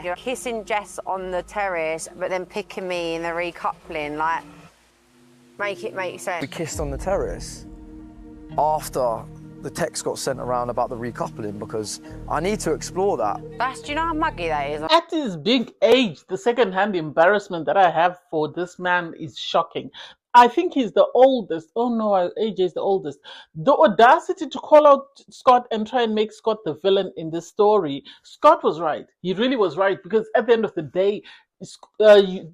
like you're kissing Jess on the terrace, but then picking me in the recoupling. Like, make it make sense. We kissed on the terrace after the text got sent around about the recoupling, because I need to explore that. Do you know how muggy that is? At his big age, the second-hand embarrassment that I have for this man is shocking. I think he's the oldest. Oh no, AJ is the oldest. The audacity to call out Scott and try and make Scott the villain in this story. Scott was right. He really was right, because at the end of the day,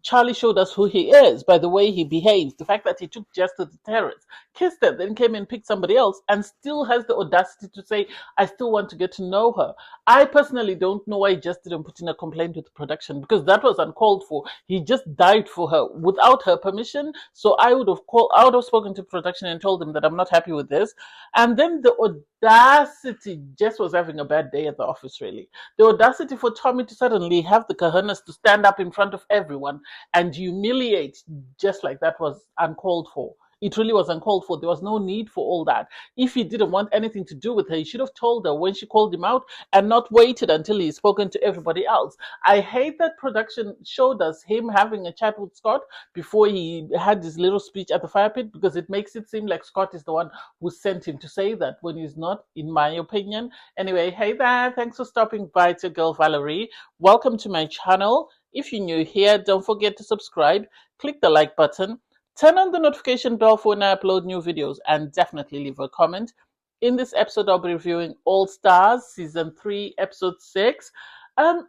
Charlie showed us who he is by the way he behaves. The fact that he took Jess to the terrace, kissed her, then came and picked somebody else, and still has the audacity to say, I still want to get to know her. I personally don't know why he just didn't put in a complaint with the production, because that was uncalled for. He just died for her without her permission. So I would have spoken to production and told them that I'm not happy with this. And then the audacity, Jess was having a bad day at the office, really. The audacity for Tommy to suddenly have the cojones to stand up in front of everyone and humiliate just like that was uncalled for. It really was uncalled for. There was no need for all that. If he didn't want anything to do with her, he should have told her when she called him out and not waited until he's spoken to everybody else. I hate that production showed us him having a chat with Scott before he had his little speech at the fire pit, because it makes it seem like Scott is the one who sent him to say that when he's not, in my opinion. Anyway, hey there. Thanks for stopping by. It's your girl Valerie. Welcome to my channel. If you're new here, don't forget to subscribe, click the like button, turn on the notification bell for when I upload new videos, and definitely leave a comment. In this episode, I'll be reviewing All Stars, Season 3, Episode 6.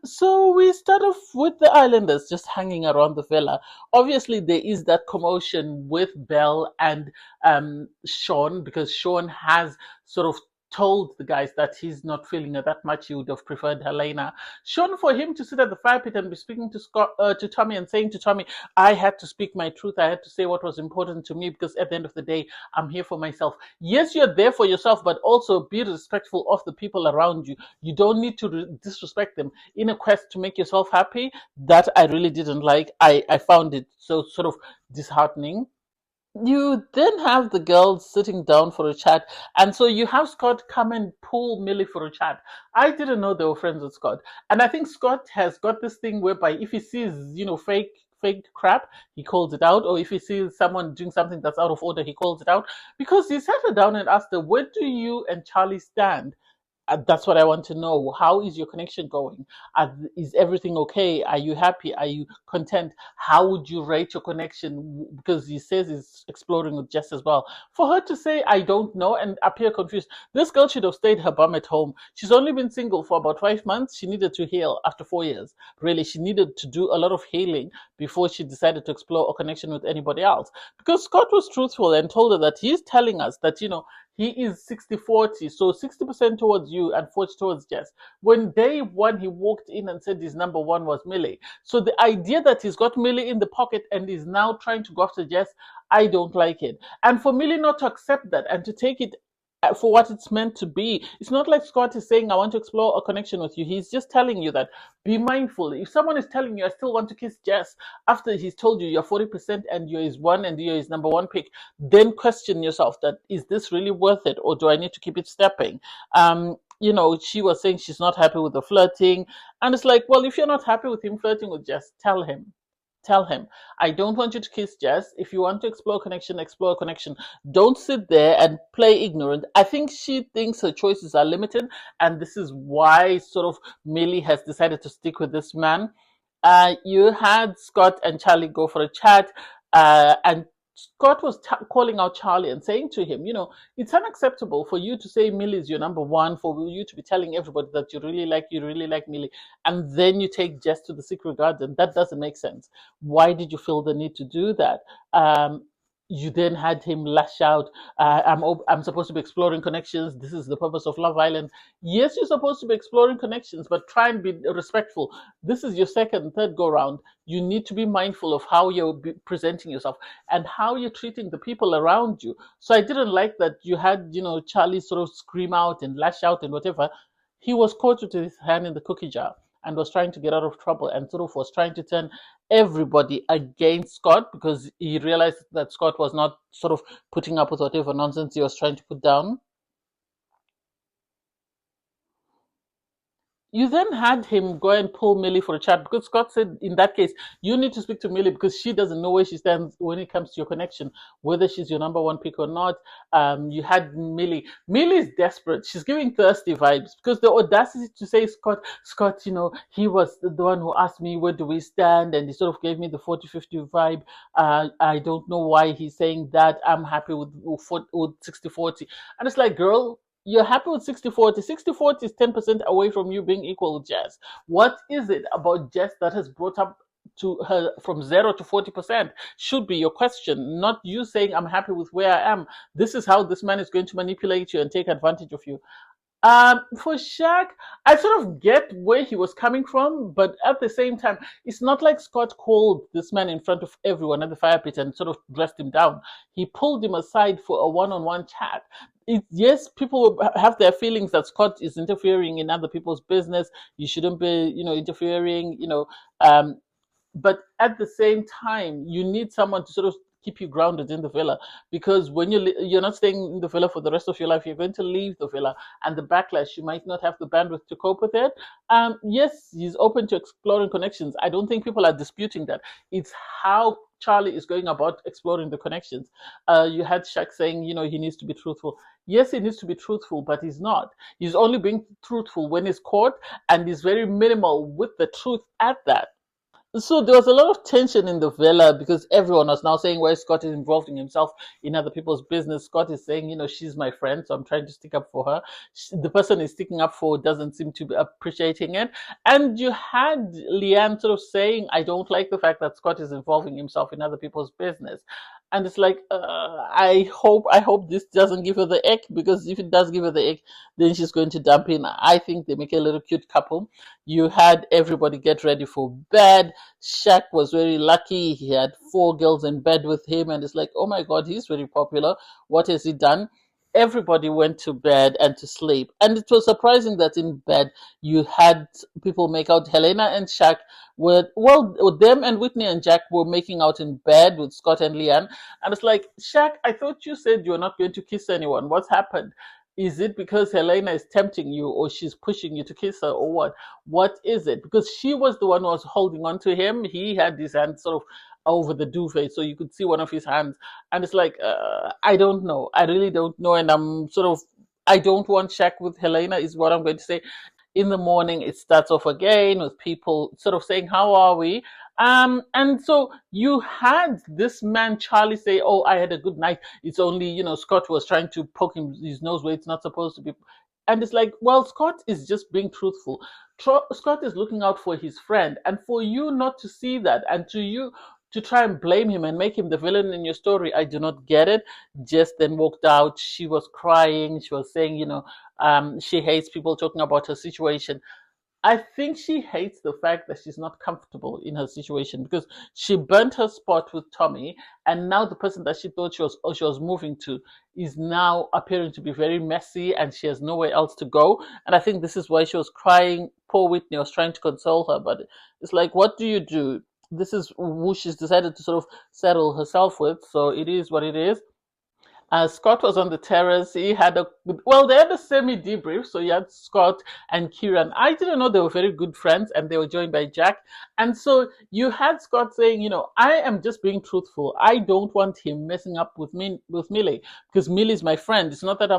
So we start off with the Islanders just hanging around the villa. Obviously, there is that commotion with Belle and Sean, because Sean has sort of told the guys that he's not feeling her that much. He would have preferred Helena. Sean, for him to sit at the fire pit and be speaking to Tommy and saying to Tommy, I had to speak my truth. I had to say what was important to me, because at the end of the day, I'm here for myself. Yes, you're there for yourself, but also be respectful of the people around you. You don't need to disrespect them in a quest to make yourself happy. That I really didn't like. I found it so sort of disheartening. You then have the girls sitting down for a chat, and so you have Scott come and pull Millie for a chat. I didn't know they were friends with Scott, and I think Scott has got this thing whereby if he sees, fake crap, he calls it out, or if he sees someone doing something that's out of order, he calls it out, because he sat her down and asked her, where do you and Charlie stand? That's what I want to know. How is your connection going? Is everything okay? Are you happy? Are you content? How would you rate your connection? Because he says he's exploring with Jess as well. For her to say, I don't know, and appear confused, this girl should have stayed her bum at home. She's only been single for about 5 months. She needed to heal after 4 years. Really, she needed to do a lot of healing before she decided to explore a connection with anybody else. Because Scott was truthful and told her that he's telling us that, he is 60-40, so 60% towards you and 40 towards Jess. When day one, he walked in and said his number one was Millie. So the idea that he's got Millie in the pocket and is now trying to go after Jess, I don't like it. And for Millie not to accept that and to take it for what it's meant to be. It's not like Scott is saying, I want to explore a connection with you. He's just telling you that, be mindful. If someone is telling you, I still want to kiss Jess, after he's told you you're 40% and you're his one and you're his number one pick, then question yourself that, is this really worth it, or do I need to keep it stepping? She was saying she's not happy with the flirting. And it's like, well, if you're not happy with him flirting with Jess, tell him. Tell him, I don't want you to kiss Jess. If you want to explore connection, explore connection. Don't sit there and play ignorant. I think she thinks her choices are limited, and this is why sort of Millie has decided to stick with this man. You had Scott and Charlie go for a chat, and Scott was calling out Charlie and saying to him, it's unacceptable for you to say Millie is your number one, for you to be telling everybody that you really like Millie, and then you take Jess to the secret garden. That doesn't make sense. Why did you feel the need to do that? You then had him lash out, I'm supposed to be exploring connections. This is the purpose of Love Island. Yes, you're supposed to be exploring connections, but try and be respectful. This is your second, third go round. You need to be mindful of how you're presenting yourself and how you're treating the people around you. So I didn't like that you had, Charlie sort of scream out and lash out and whatever. He was caught with his hand in the cookie jar and was trying to get out of trouble and sort of was trying to turn everybody against Scott, because he realized that Scott was not sort of putting up with whatever nonsense he was trying to put down. You then had him go and pull Millie for a chat because Scott said in that case, you need to speak to Millie because she doesn't know where she stands when it comes to your connection, whether she's your number one pick or not. You had Millie. Millie is desperate. She's giving thirsty vibes because the audacity to say, Scott, he was the one who asked me, where do we stand? And he sort of gave me the 40-50 vibe. I don't know why he's saying that. I'm happy with 60-40. And it's like, girl, you're happy with 60-40. 60-40 is 10% away from you being equal with Jess. What is it about Jess that has brought up to her from 0 to 40%? Should be your question, not you saying, I'm happy with where I am. This is how this man is going to manipulate you and take advantage of you. For Shaq, I sort of get where he was coming from, but at the same time, it's not like Scott called this man in front of everyone at the fire pit and sort of dressed him down. He pulled him aside for a one-on-one chat. Yes, people have their feelings that Scott is interfering in other people's business. You shouldn't be, interfering, but at the same time, you need someone to sort of keep you grounded in the villa because when you're not staying in the villa for the rest of your life, you're going to leave the villa, and the backlash, you might not have the bandwidth to cope with it. Yes, he's open to exploring connections. I don't think people are disputing that. It's how Charlie is going about exploring the connections. You had Shaq saying, he needs to be truthful. Yes, he needs to be truthful, but he's not. He's only being truthful when he's caught, and he's very minimal with the truth at that. So there was a lot of tension in the villa because everyone was now saying why Scott is involving himself in other people's business. Scott is saying, she's my friend, so I'm trying to stick up for her. The person he's sticking up for doesn't seem to be appreciating it. And you had Leanne sort of saying, I don't like the fact that Scott is involving himself in other people's business. And it's like, I hope this doesn't give her the ick, because if it does give her the ick, then she's going to dump in. I think they make a little cute couple. You had everybody get ready for bed. Shaq was very lucky. He had 4 girls in bed with him, and it's like, oh my God, he's very popular. What has he done? Everybody went to bed and to sleep. And it was surprising that in bed you had people make out. Helena and Shaq them and Whitney and Jack were making out in bed with Scott and Leanne. And it's like, Shaq, I thought you said you're not going to kiss anyone. What's happened? Is it because Helena is tempting you, or she's pushing you to kiss her, or what? What is it? Because she was the one who was holding on to him. He had his hand sort of over the duvet, so you could see one of his hands. And it's like, I don't know. I really don't know. And I don't want Shaq with Helena, is what I'm going to say. In the morning, it starts off again with people sort of saying, how are we? And so you had this man, Charlie, say, oh, I had a good night. It's only, Scott was trying to poke his nose where it's not supposed to be. And it's like, well, Scott is just being truthful. Scott is looking out for his friend. And for you not to see that, and to try and blame him and make him the villain in your story, I do not get it. Jess then walked out. She was crying. She was saying, she hates people talking about her situation. I think she hates the fact that she's not comfortable in her situation because she burnt her spot with Tommy, and now the person that she thought she was moving to is now appearing to be very messy, and she has nowhere else to go. And I think this is why she was crying. Poor Whitney was trying to console her, but it's like, what do you do? This is who she's decided to sort of settle herself with, so it is what it is. Scott was on the terrace. They had a semi debrief. So you had Scott and Kieran. I didn't know they were very good friends, and they were joined by Jack. And so you had Scott saying, I am just being truthful. I don't want him messing up with Millie, because Millie is my friend. It's not that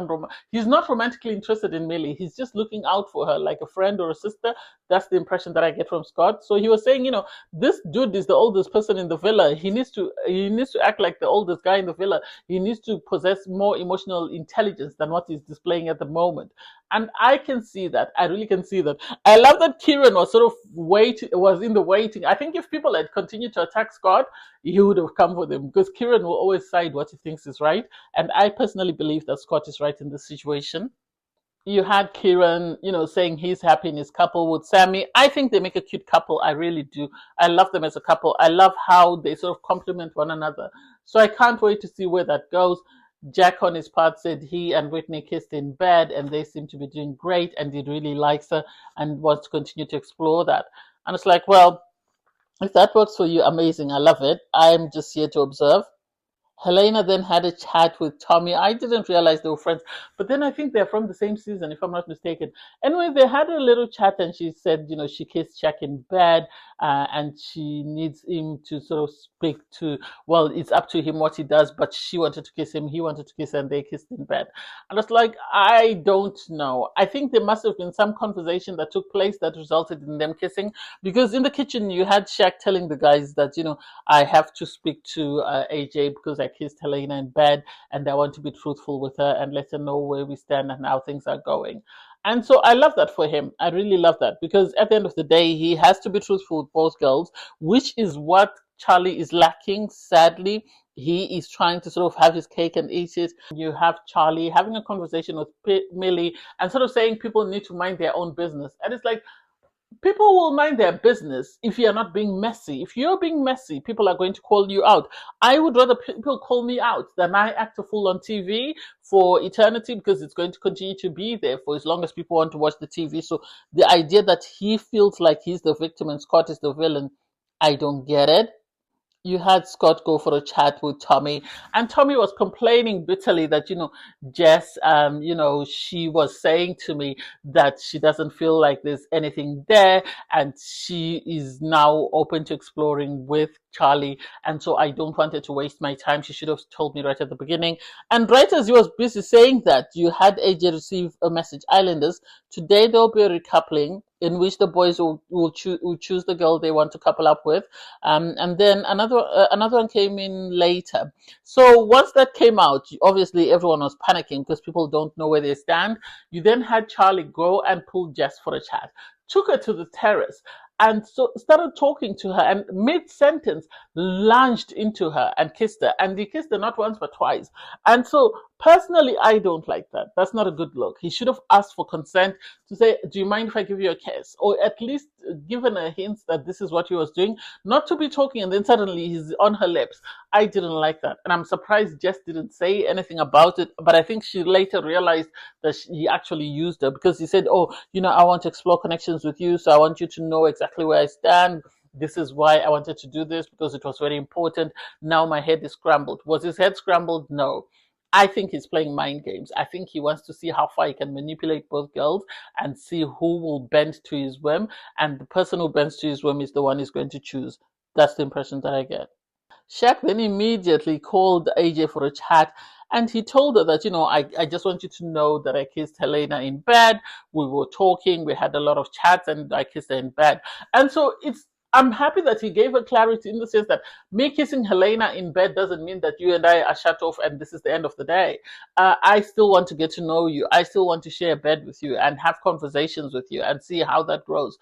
he's not romantically interested in Millie. He's just looking out for her like a friend or a sister. That's the impression that I get from Scott. So he was saying, this dude is the oldest person in the villa. He needs to act like the oldest guy in the villa. He needs to possess more emotional intelligence than what he's displaying at the moment. And I can see that. I really can see that. I love that Kieran was sort of was in the waiting. I think if people had continued to attack Scott, he would have come for them, because Kieran will always side what he thinks is right. And I personally believe that Scott is right in this situation. You had Kieran, saying he's happy in his couple with Sammy. I think they make a cute couple. I really do. I love them as a couple. I love how they sort of complement one another. So I can't wait to see where that goes. Jack, on his part, said he and Whitney kissed in bed, and they seem to be doing great, and he really likes her and wants to continue to explore that. And it's like, well, if that works for you, amazing. I love it. I'm just here to observe. Helena then had a chat with Tommy. I didn't realize they were friends, but then I think they're from the same season, if I'm not mistaken. Anyway, they had a little chat, and she said, she kissed Shaq in bed, and she needs him to sort of speak to. Well, it's up to him what he does, but she wanted to kiss him, he wanted to kiss her, and they kissed in bed. And I was like, I don't know. I think there must have been some conversation that took place that resulted in them kissing, because in the kitchen you had Shaq telling the guys that I have to speak to AJ because I kissed Helena in bed and I want to be truthful with her and let her know where we stand and how things are going. And so I love that for him. I really love that, because at the end of the day, he has to be truthful with both girls, which is what Charlie is lacking, sadly. He is trying to sort of have his cake and eat it. You have Charlie having a conversation with Millie and sort of saying people need to mind their own business. And it's like, people will mind their business if you're not being messy. If you're being messy, people are going to call you out. I would rather people call me out than I act a fool on TV for eternity, because it's going to continue to be there for as long as people want to watch the TV. So the idea that he feels like he's the victim and Scott is the villain, I don't get it. You had Scott go for a chat with Tommy, and Tommy was complaining bitterly that, Jess, she was saying to me that she doesn't feel like there's anything there, and she is now open to exploring with Charlie. And so I don't want her to waste my time. She should have told me right at the beginning. And right as he was busy saying that, you had AJ receive a message. Islanders, today there'll be a recoupling in which the boys will choose the girl they want to couple up with. And then another one came in later. So once that came out, obviously everyone was panicking because people don't know where they stand. You then had Charlie go and pull Jess for a chat, took her to the terrace, and so started talking to her, and mid-sentence lunged into her and kissed her. And he kissed her not once but twice. And so personally, I don't like that. That's not a good look. He should have asked for consent to say, do you mind if I give you a kiss? Or at least given a hint that this is what he was doing, not to be talking and then suddenly he's on her lips. I didn't like that. And I'm surprised Jess didn't say anything about it, but I think she later realized that he actually used her, because he said, oh, I want to explore connections with you, so I want you to know exactly where I stand. This is why I wanted to do this, because it was very important. Now my head is scrambled. Was his head scrambled? No. I think he's playing mind games. I think he wants to see how far he can manipulate both girls and see who will bend to his whim. And the person who bends to his whim is the one he's going to choose. That's the impression that I get. Shaq then immediately called AJ for a chat, and he told her that, I just want you to know that I kissed Helena in bed. We were talking, we had a lot of chats, and I kissed her in bed. And so I'm happy that he gave her clarity, in the sense that me kissing Helena in bed doesn't mean that you and I are shut off and this is the end of the day. I still want to get to know you. I still want to share a bed with you and have conversations with you and see how that grows.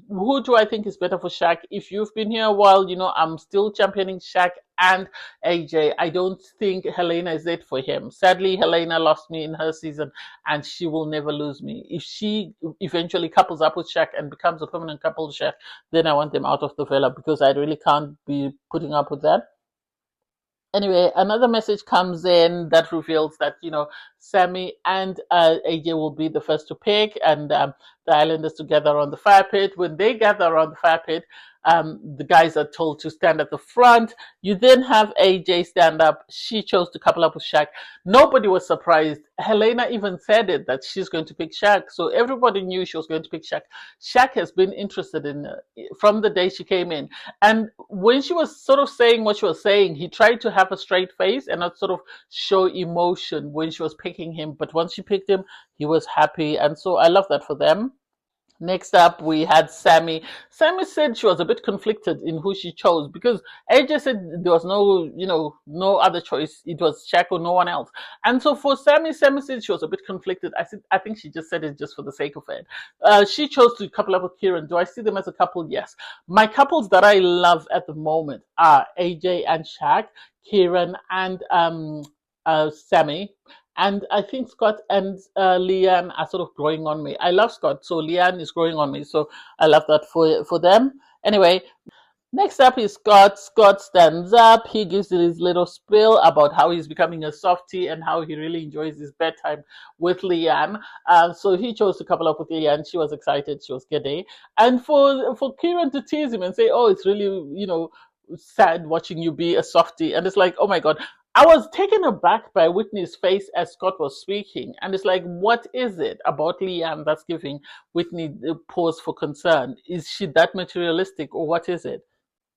Who do I think is better for Shaq? If you've been here a while, I'm still championing Shaq and AJ. I don't think Helena is it for him. Sadly, Helena lost me in her season, and she will never lose me. If she eventually couples up with Shaq and becomes a permanent couple with Shaq, then I want them out of the villa, because I really can't be putting up with that. Anyway, another message comes in that reveals that, Sammy and AJ will be the first to pick, and the Islanders to gather around the fire pit. When they gather around the fire pit, the guys are told to stand at the front. You then have AJ stand up. She chose to couple up with Shaq. Nobody was surprised. Helena even said it, that she's going to pick Shaq. So everybody knew she was going to pick Shaq. Shaq has been interested in her from the day she came in. And when she was sort of saying what she was saying, he tried to have a straight face and not sort of show emotion when she was picking him. But once she picked him, he was happy. And so I love that for them. Next up, we had Sammy. Sammy said she was a bit conflicted in who she chose, because AJ said there was no other choice. It was Shaq or no one else. And so for Sammy said she was a bit conflicted. I think she just said it just for the sake of it. She chose to couple up with Kieran. Do I see them as a couple? Yes. My couples that I love at the moment are AJ and Shaq, Kieran and Sammy. And I think Scott and Leanne are sort of growing on me. I love Scott, so Leanne is growing on me. So I love that for them. Anyway, next up is Scott. Scott stands up. He gives his little spiel about how he's becoming a softie and how he really enjoys his bedtime with Leanne. So he chose to couple up with Leanne. She was excited. She was giddy. And for Kieran to tease him and say, oh, it's really, sad watching you be a softie. And it's like, oh my God, I was taken aback by Whitney's face as Scott was speaking, and it's like, what is it about Leanne that's giving Whitney the pause for concern? Is she that materialistic, or what is it?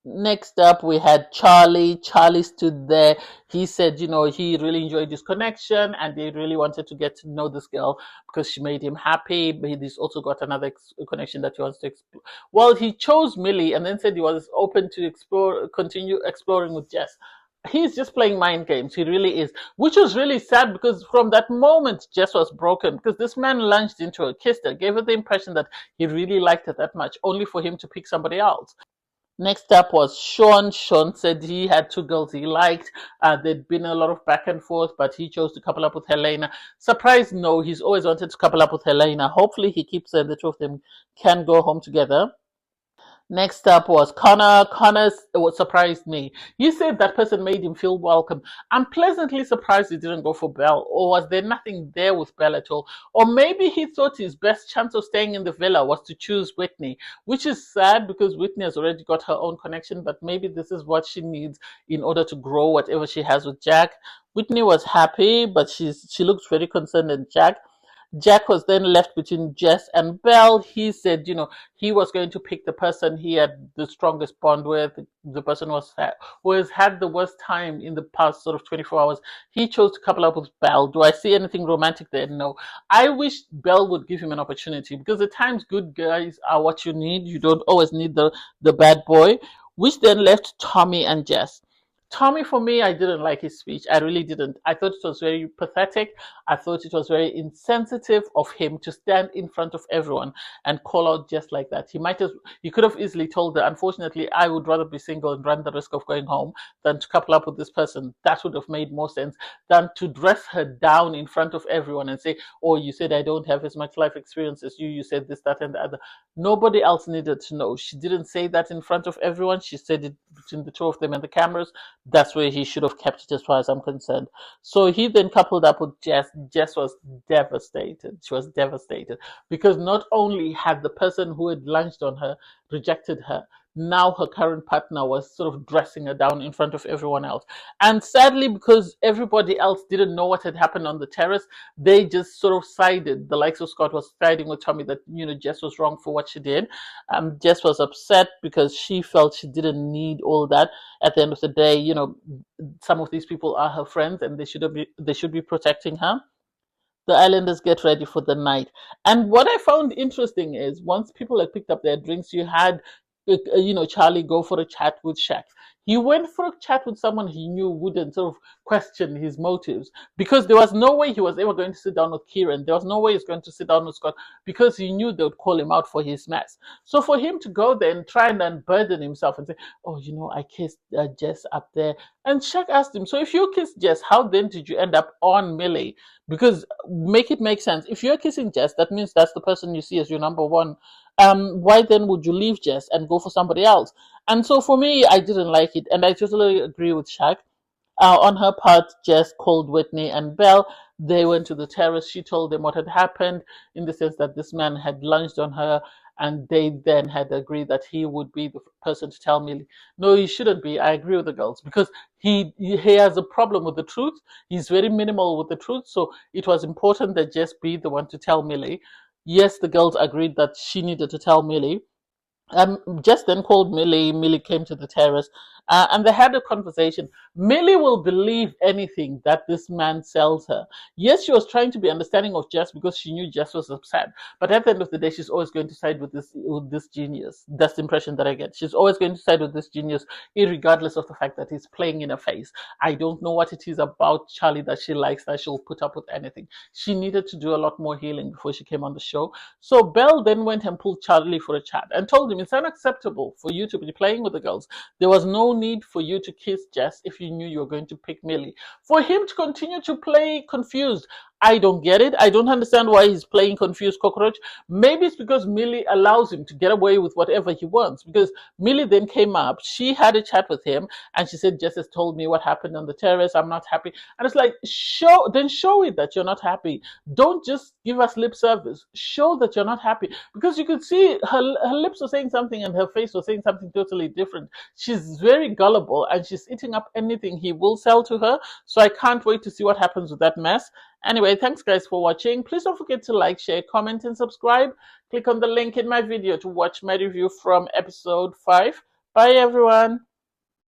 Next up, we had Charlie. Charlie stood there. He said, he really enjoyed this connection and they really wanted to get to know this girl because she made him happy. But he's also got another connection that he wants to explore. Well, he chose Millie and then said he was open to continue exploring with Jess. He's just playing mind games. He really is, which was really sad because from that moment, Jess was broken because this man lunged into her, kissed her, gave her the impression that he really liked her that much, only for him to pick somebody else. Next up was Sean. Sean said he had two girls he liked. There'd been a lot of back and forth, but he chose to couple up with Helena. Surprised? No, he's always wanted to couple up with Helena. Hopefully he keeps them, the two of them can go home together. Next up was Connor. Connor what surprised me. He said that person made him feel welcome. I'm pleasantly surprised he didn't go for Belle. Or was there nothing there with Belle at all? Or maybe he thought his best chance of staying in the villa was to choose Whitney, which is sad because Whitney has already got her own connection, but maybe this is what she needs in order to grow whatever she has with Jack. Whitney was happy, but she looks very concerned at Jack. Jack was then left between Jess and Belle. He said, he was going to pick the person he had the strongest bond with, the person who has had the worst time in the past sort of 24 hours. He chose to couple up with Belle. Do I see anything romantic there? No. I wish Belle would give him an opportunity because at times good guys are what you need. You don't always need the bad boy, which then left Tommy and Jess. Tommy, for me, I didn't like his speech. I really didn't. I thought it was very pathetic. I thought it was very insensitive of him to stand in front of everyone and call out just like that. He could have easily told her, unfortunately, I would rather be single and run the risk of going home than to couple up with this person. That would have made more sense than to dress her down in front of everyone and say, oh, you said I don't have as much life experience as you. You said this, that, and the other. Nobody else needed to know. She didn't say that in front of everyone. She said it between the two of them and the cameras. That's where he should have kept it as far as I'm concerned. So he then coupled up with Jess. Jess was devastated. She was devastated because not only had the person who had lunged on her rejected her, now her current partner was sort of dressing her down in front of everyone else. And sadly, because everybody else didn't know what had happened on the terrace, they just sort of sided. The likes of Scott was siding with Tommy that, Jess was wrong for what she did. Jess was upset because she felt she didn't need all that. At the end of the day, some of these people are her friends and they should be protecting her. The islanders get ready for the night. And what I found interesting is once people had picked up their drinks, you had Charlie go for a chat with Shaq. He went for a chat with someone he knew wouldn't sort of question his motives because there was no way he was ever going to sit down with Kieran. There was no way he was going to sit down with Scott because he knew they would call him out for his mess. So for him to go there and try and unburden himself and say, oh, I kissed Jess up there. And Shaq asked him, so if you kissed Jess, how then did you end up on Millie? Because make it make sense. If you're kissing Jess, that means that's the person you see as your number one. Why then would you leave Jess and go for somebody else? And so for me, I didn't like it. And I totally agree with Shaq. On her part, Jess called Whitney and Belle. They went to the terrace. She told them what had happened in the sense that this man had lunged on her. And they then had agreed that he would be the person to tell Millie. No, he shouldn't be. I agree with the girls because he has a problem with the truth. He's very minimal with the truth. So it was important that Jess be the one to tell Millie. Yes, the girls agreed that she needed to tell Millie. Jess then called Millie. Millie came to the terrace and they had a conversation. Millie will believe anything that this man sells her. Yes, she was trying to be understanding of Jess because she knew Jess was upset. But at the end of the day, she's always going to side with this genius. That's the impression that I get. She's always going to side with this genius, regardless of the fact that he's playing in her face. I don't know what it is about Charlie that she likes that she'll put up with anything. She needed to do a lot more healing before she came on the show. So Belle then went and pulled Charlie for a chat and told him it's unacceptable for you to be playing with the girls. There was no need for you to kiss Jess if you knew you were going to pick Millie. For him to continue to play confused, I don't get it. I don't understand why he's playing confused cockroach. Maybe it's because Millie allows him to get away with whatever he wants. Because Millie then came up, she had a chat with him, and she said, Jess has told me what happened on the terrace. I'm not happy. And it's like, show it that you're not happy. Don't just give us lip service. Show that you're not happy. Because you could see her lips were saying something and her face was saying something totally different. She's very gullible and she's eating up anything he will sell to her. So I can't wait to see what happens with that mess. Anyway, thanks guys for watching. Please don't forget to like, share, comment, and subscribe. Click on the link in my video to watch my review from episode 5. Bye everyone.